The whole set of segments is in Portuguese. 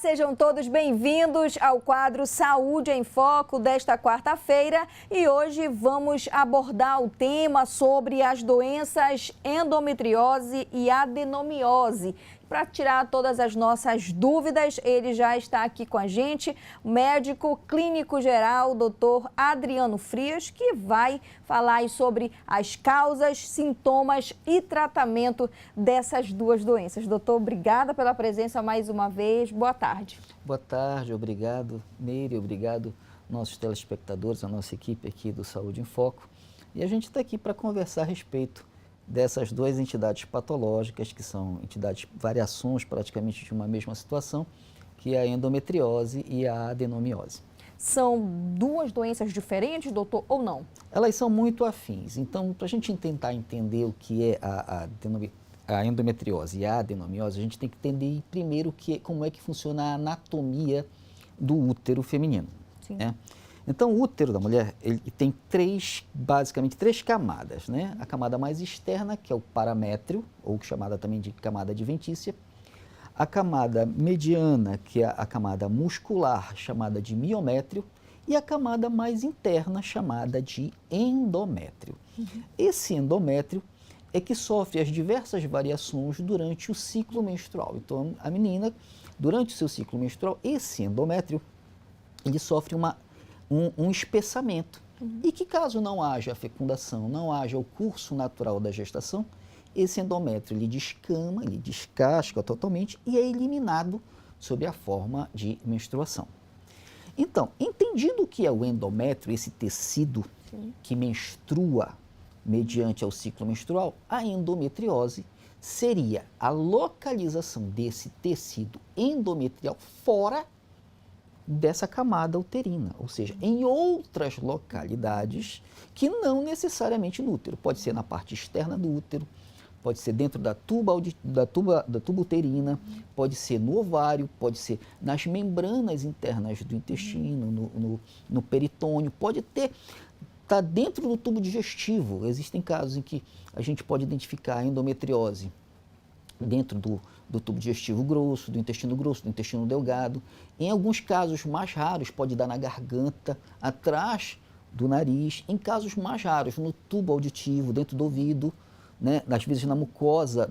sejam todos bem-vindos ao quadro Saúde em Foco desta quarta-feira e hoje vamos abordar o tema sobre as doenças endometriose e adenomiose. Para tirar todas as nossas dúvidas, ele já está aqui com a gente, o médico clínico geral, Dr. Adriano Frias, que vai falar sobre as causas, sintomas e tratamento dessas duas doenças. Doutor, obrigada pela presença mais uma vez. Boa tarde. Boa tarde, obrigado, Meire, obrigado nossos telespectadores, a nossa equipe aqui do Saúde em Foco. E a gente está aqui para conversar a respeito dessas duas entidades patológicas, que são entidades, variações praticamente de uma mesma situação, que é a endometriose e a adenomiose. São duas doenças diferentes, doutor, ou não? Elas são muito afins. Então, para a gente tentar entender o que é a endometriose e a adenomiose, a gente tem que entender primeiro como é que funciona a anatomia do útero feminino. Sim. Né? Então, o útero da mulher, ele tem basicamente três camadas, né? A camada mais externa, que é o paramétrio, ou chamada também de camada adventícia. A camada mediana, que é a camada muscular, chamada de miométrio. E a camada mais interna, chamada de endométrio. Esse endométrio é que sofre as diversas variações durante o ciclo menstrual. Então, a menina, durante o seu ciclo menstrual, esse endométrio, ele sofre um espessamento. E que caso não haja fecundação, não haja o curso natural da gestação, esse endométrio ele descama, ele descasca totalmente e é eliminado sob a forma de menstruação. Então, entendido o que é o endométrio, esse tecido que menstrua mediante ao ciclo menstrual, a endometriose seria a localização desse tecido endometrial fora dessa camada uterina, ou seja, em outras localidades que não necessariamente no útero. Pode ser na parte externa do útero, pode ser dentro da tuba uterina, pode ser no ovário, pode ser nas membranas internas do intestino, no peritônio, pode estar dentro do tubo digestivo. Existem casos em que a gente pode identificar a endometriose dentro do tubo digestivo grosso, do intestino delgado. Em alguns casos mais raros, pode dar na garganta, atrás do nariz. Em casos mais raros, no tubo auditivo, dentro do ouvido, né? Às vezes na mucosa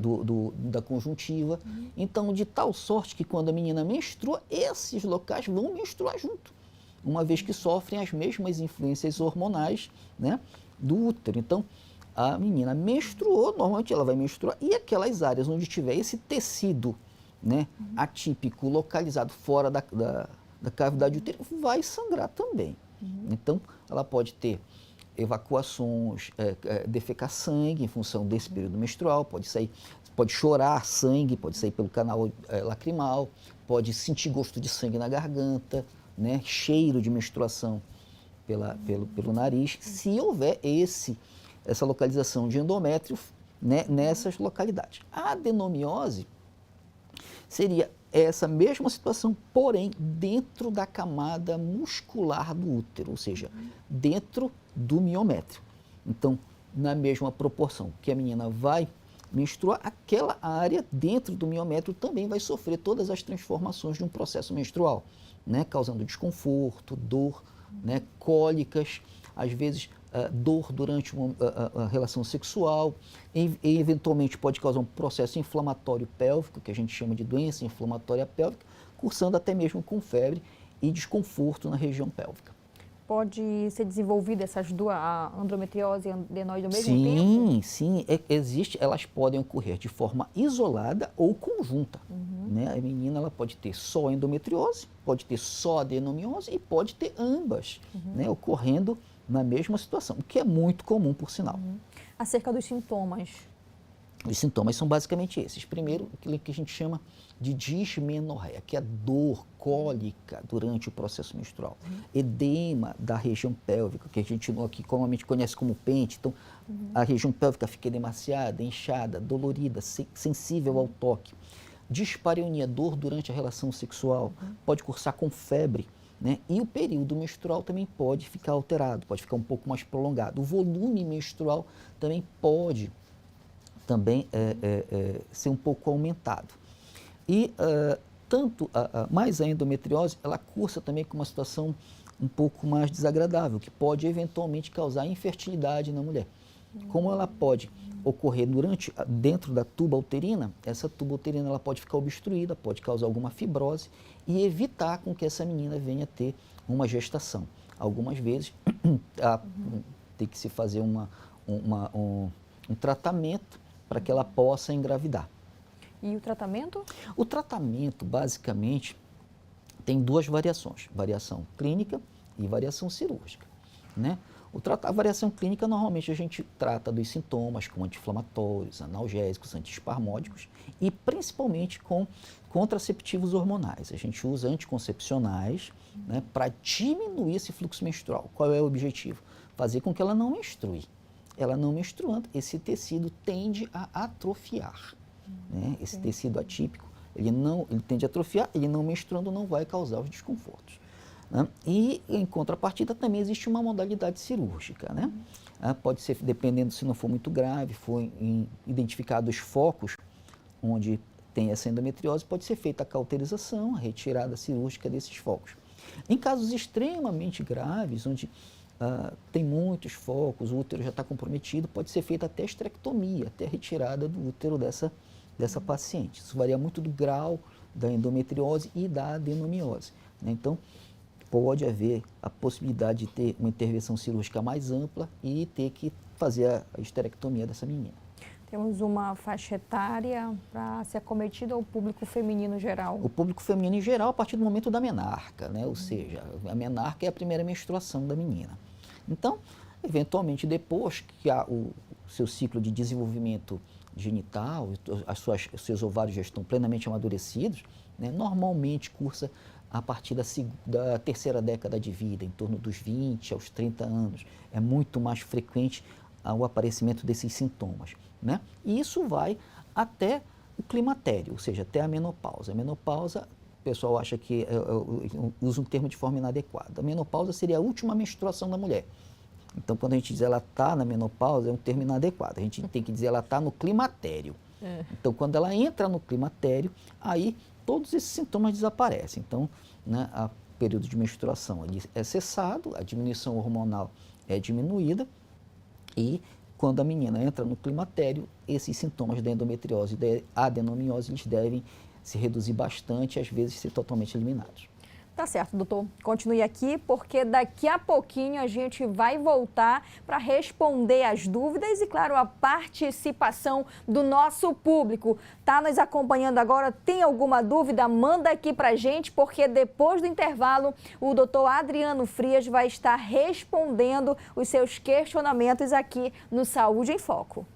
da conjuntiva. Então, de tal sorte que quando a menina menstrua, esses locais vão menstruar junto, uma vez que sofrem as mesmas influências hormonais, né, do útero. Então, a menina menstruou, normalmente ela vai menstruar, e aquelas áreas onde tiver esse tecido, né, atípico, localizado fora da cavidade uterina, vai sangrar também. Então, ela pode ter evacuações, defecar sangue em função desse período menstrual, pode chorar sangue, pode sair pelo canal lacrimal, pode sentir gosto de sangue na garganta, né, cheiro de menstruação pelo nariz, se houver essa localização de endométrio, né, nessas localidades. A adenomiose seria essa mesma situação, porém dentro da camada muscular do útero, ou seja, dentro do miométrio. Então, na mesma proporção que a menina vai menstruar, aquela área dentro do miométrio também vai sofrer todas as transformações de um processo menstrual, né, causando desconforto, dor, né, cólicas, às vezes dor durante a relação sexual, e eventualmente pode causar um processo inflamatório pélvico, que a gente chama de doença inflamatória pélvica, cursando até mesmo com febre e desconforto na região pélvica. Pode ser desenvolvida essas duas, a endometriose e a adenomiose ao mesmo tempo? Sim, existe, elas podem ocorrer de forma isolada ou conjunta. Né? A menina ela pode ter só endometriose, pode ter só adenomiose e pode ter ambas, né, ocorrendo na mesma situação, o que é muito comum, por sinal. Acerca dos sintomas. Os sintomas são basicamente esses. Primeiro, aquilo que a gente chama de dismenorreia, que é dor cólica durante o processo menstrual. Edema da região pélvica, que a gente aqui comumente conhece como pente. Então, a região pélvica fica edemaciada, inchada, dolorida, sensível ao toque. Dispareunia, dor durante a relação sexual, pode cursar com febre, né? E o período menstrual também pode ficar alterado, pode ficar um pouco mais prolongado. O volume menstrual também pode ser um pouco aumentado. E mais a endometriose, ela cursa também com uma situação um pouco mais desagradável, que pode eventualmente causar infertilidade na mulher. Como ela pode ocorrer dentro da tuba uterina, essa tuba uterina ela pode ficar obstruída, pode causar alguma fibrose e evitar com que essa menina venha a ter uma gestação. Algumas vezes tem que se fazer um tratamento para que ela possa engravidar. E o tratamento? O tratamento, basicamente, tem duas variações, variação clínica e variação cirúrgica, né? A variação clínica, normalmente, a gente trata dos sintomas com anti-inflamatórios, analgésicos, antiespasmódicos e, principalmente, com contraceptivos hormonais. A gente usa anticoncepcionais, né, para diminuir esse fluxo menstrual. Qual é o objetivo? Fazer com que ela não menstrue. Ela não menstruando, esse tecido tende a atrofiar. Né? Esse tecido atípico, ele tende a atrofiar, ele não menstruando não vai causar os desconfortos. Né? E, em contrapartida, também existe uma modalidade cirúrgica. Né? Pode ser, dependendo se não for muito grave, for identificados focos onde tem essa endometriose, pode ser feita a cauterização, a retirada cirúrgica desses focos. Em casos extremamente graves, onde tem muitos focos, o útero já está comprometido, pode ser feita até esterectomia, até a retirada do útero dessa paciente. Isso varia muito do grau da endometriose e da adenomiose. Né? Então, pode haver a possibilidade de ter uma intervenção cirúrgica mais ampla e ter que fazer a esterectomia dessa menina. Temos uma faixa etária para ser acometida ou o público feminino geral? O público feminino em geral a partir do momento da menarca, né? Ou seja, a menarca é a primeira menstruação da menina. Então, eventualmente depois que o seu ciclo de desenvolvimento genital, os seus ovários já estão plenamente amadurecidos, né? Normalmente cursa a partir da terceira década de vida, em torno dos 20 aos 30 anos. É muito mais frequente o aparecimento desses sintomas. Né? E isso vai até o climatério, ou seja, até a menopausa. A menopausa, o pessoal acha que usa um termo de forma inadequada. A menopausa seria a última menstruação da mulher. Então, quando a gente diz ela está na menopausa, é um termo inadequado. A gente tem que dizer ela está no climatério. Então, quando ela entra no climatério, aí todos esses sintomas desaparecem. Então, né, o período de menstruação ele é cessado, a diminuição hormonal é diminuída e quando a menina entra no climatério, esses sintomas da endometriose e da adenomiose eles devem se reduzir bastante e às vezes ser totalmente eliminados. Tá certo, doutor. Continue aqui, porque daqui a pouquinho a gente vai voltar para responder as dúvidas e, claro, a participação do nosso público. Tá nos acompanhando agora? Tem alguma dúvida? Manda aqui para gente, porque depois do intervalo, o doutor Adriano Frias vai estar respondendo os seus questionamentos aqui no Saúde em Foco.